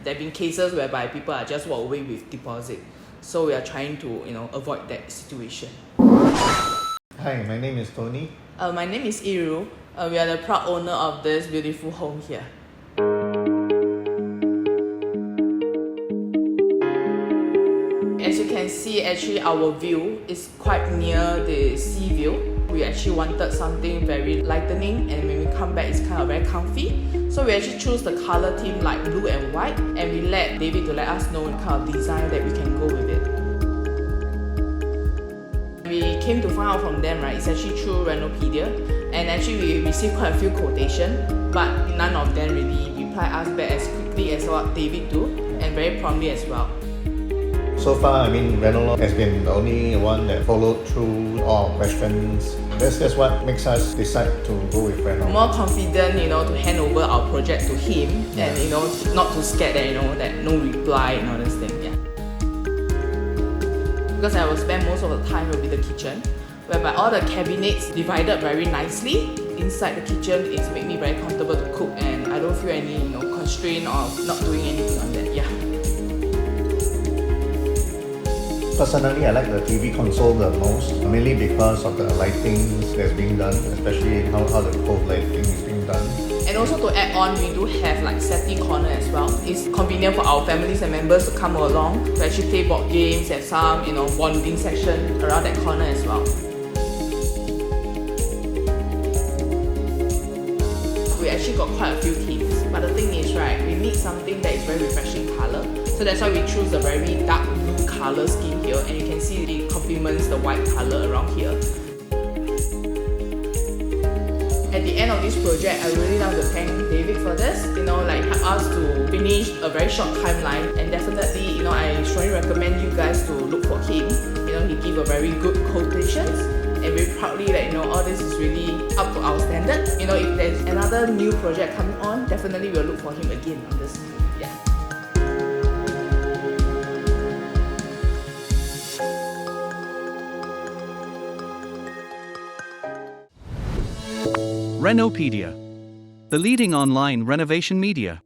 There have been cases whereby people are just walk away with deposit. So we are trying to, avoid that situation. Hi, my name is Tony. My name is Iru. We are the proud owner of this beautiful home here. As you can see, actually our view is quite near the sea view. We actually wanted something very lightening, and when we come back it's kind of very comfy. So we actually choose the color theme like blue and white, and we let David to let us know the kind of design that we can go with it. We came to find out from them, right, it's actually through Renopedia, and actually we received quite a few quotations, but none of them really reply us back as quickly as what David do, and very promptly as well. So far, Reno has been the only one that followed through all our questions. That's what makes us decide to go with Reno. More confident, to hand over our project to him, and not too scared that that no reply and all this thing. Yeah. Because I will spend most of the time will be the kitchen, whereby all the cabinets divided very nicely. Inside the kitchen, it's made me very comfortable to cook, and I don't feel any constraint of not doing anything on that. Yeah. Personally, I like the TV console the most, mainly because of the lighting that's being done, especially how the cove lighting is being done. And also to add on, we do have like setting corner as well. It's convenient for our families and members to come along to actually play board games, have some bonding section around that corner as well. We actually got quite a few themes, but the thing is, right, we need something that is very refreshing color. So that's why we choose a very dark blue color scheme here, and you can see it complements the white color around here. At the end of this project, I really like to thank David for this. Help us to finish a very short timeline, and definitely, I strongly recommend you guys to look for him. He give a very good quotations, and very proudly that all this is really up to our standard. If there's another new project coming on, definitely we'll look for him again on this. Yeah. Renopedia, the leading online renovation media.